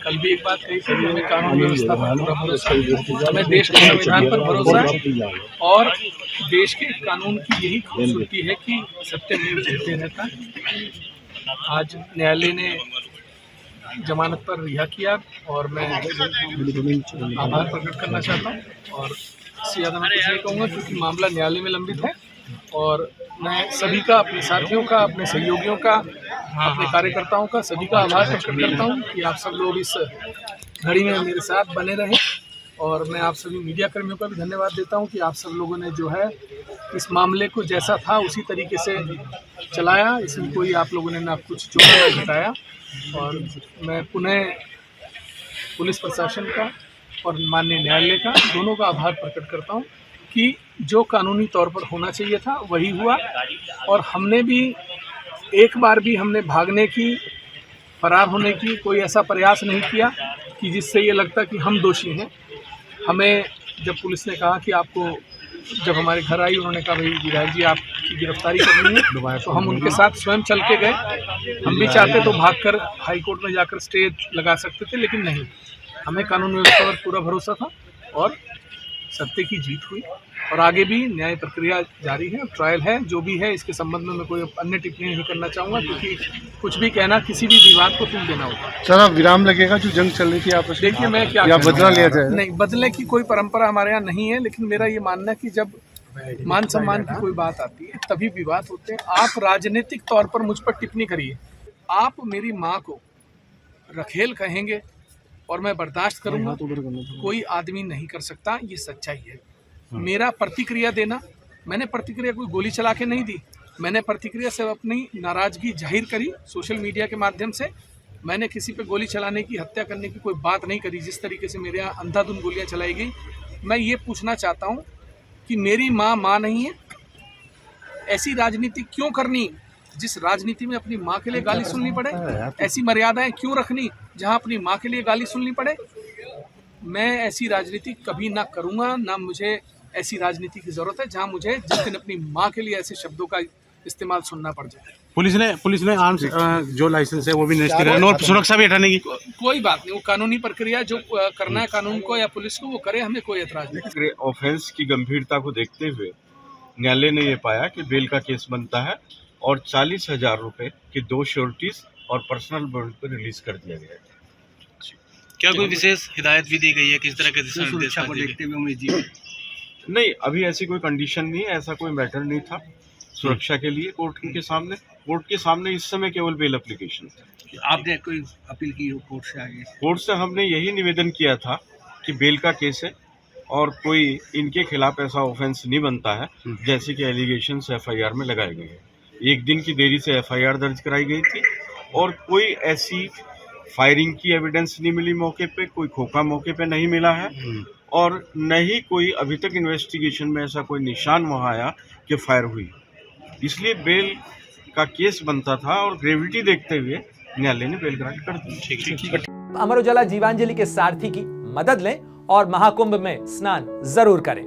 कल भी एक बात कही थी, हमें कानून व्यवस्था पर पूरा भरोसा है, हमें देश के संविधान पर भरोसा है और देश के कानून की यही खूबसूरती है कि सत्यमेव जयते रहता है। आज न्यायालय ने जमानत पर रिहा किया और मैं आभार प्रकट करना चाहता हूँ और इससे ज़्यादा मैं कुछ नहीं कहूँगा क्योंकि मामला न्यायालय में लंबित है और मैं सभी का, अपने साथियों का, अपने सहयोगियों का, अपने कार्यकर्ताओं का, सभी का आभार प्रकट करता हूँ कि आप सब लोग इस घड़ी में मेरे साथ बने रहें और मैं आप सभी मीडिया कर्मियों का भी धन्यवाद देता हूँ कि आप सब लोगों ने जो है इस मामले को जैसा था उसी तरीके से चलाया, इसमें कोई आप लोगों ने ना कुछ जोड़ा ना घटाया और मैं पुनः पुलिस प्रशासन का और माननीय न्यायालय का दोनों का आभार प्रकट करता हूँ कि जो कानूनी तौर पर होना चाहिए था वही हुआ और हमने भी एक बार भी हमने भागने की, फरार होने की कोई ऐसा प्रयास नहीं किया कि जिससे ये लगता कि हम दोषी हैं। हमें जब पुलिस ने कहा कि आपको, जब हमारे घर आई उन्होंने कहा भाई विधायक जी आपकी गिरफ्तारी करनी है, तो हम उनके साथ स्वयं चल के गए। हम भी चाहते तो भागकर हाई कोर्ट में जाकर स्टे लगा सकते थे, लेकिन नहीं, हमें कानून व्यवस्था पर पूरा भरोसा था और सत्य की जीत हुई और आगे भी न्याय प्रक्रिया जारी है, ट्रायल है, जो भी है इसके संबंध में मैं कोई अन्य टिप्पणी नहीं करना चाहूँगा क्योंकि कुछ भी कहना किसी भी विवाद को तुल देना होता है। सर, अब विराम लगेगा जो जंग चल रही थी आपस में? देखिए मैं क्या या बदला लिया जाए? नहीं, बदले की कोई परंपरा हमारे यहाँ नहीं है, लेकिन मेरा ये मानना है कि जब मान सम्मान की कोई बात आती है तभी विवाद होते हैं। आप राजनीतिक तौर पर मुझ पर टिप्पणी करिए, आप मेरी माँ को रखेल कहेंगे और मैं बर्दाश्त करूंगा, कोई आदमी नहीं कर सकता, ये सच्चाई है। मेरा प्रतिक्रिया देना, मैंने प्रतिक्रिया कोई गोली चला के नहीं दी, मैंने प्रतिक्रिया से अपनी नाराजगी जाहिर करी सोशल मीडिया के माध्यम से। मैंने किसी पे गोली चलाने की, हत्या करने की कोई बात नहीं करी। जिस तरीके से मेरे यहाँ अंधाधुंध गोलियां चलाई गई, मैं ये पूछना चाहता हूँ कि मेरी माँ नहीं है? ऐसी राजनीति क्यों करनी जिस राजनीति में अपनी माँ के लिए गाली सुननी पड़े? ऐसी मर्यादाएं क्यों रखनी जहां अपनी माँ के लिए गाली सुननी पड़े? मैं ऐसी राजनीति कभी ना करूंगा, ना मुझे ऐसी राजनीति की जरूरत है जहां मुझे जिस दिन अपनी माँ के लिए ऐसे शब्दों का इस्तेमाल सुनना पड़ जाए। पुलिस ने आर्म्स जो लाइसेंस है वो भी नष्ट किया और सुरक्षा भी हटाने की कोई बात नहीं, वो कानूनी प्रक्रिया जो करना है कानून को या पुलिस को वो करे, हमें कोई एतराज नहीं। ऑफेंस की गंभीरता को देखते हुए न्यायालय ने ये पाया कि बेल का केस बनता है और 40,000 रुपए की 2 श्योरिटीज और पर्सनल बॉन्ड पर रिलीज कर दिया गया है। क्या कोई विशेष हिदायत भी दी गई है, किस तरह के दिशा निर्देश को देखते हुए उम्मीद जी? नहीं, अभी ऐसी कोई कंडीशन नहीं है, ऐसा कोई मैटर नहीं था सुरक्षा के लिए। कोर्ट के सामने इस समय केवल बेल एप्लीकेशन था। आपने कोई अपील की हो कोर्ट से? आगे कोर्ट से हमने यही निवेदन किया था कि बेल का केस है और कोई इनके खिलाफ ऐसा ऑफेंस नहीं बनता है जैसे कि एलिगेशन FIR में लगाए गए हैं। 1 दिन की देरी से FIR दर्ज कराई गई थी और कोई ऐसी फायरिंग की एविडेंस नहीं मिली मौके पे, कोई खोखा मौके पे नहीं मिला है और न ही कोई अभी तक इन्वेस्टिगेशन में ऐसा कोई निशान वहाँ आया कि फायर हुई। इसलिए बेल का केस बनता था और ग्रेविटी देखते हुए न्यायालय ने बेल ग्रांट कर दी। ठीक। अमर उजाला जीवांजलि के सारथी की मदद लें और महाकुंभ में स्नान जरूर करें।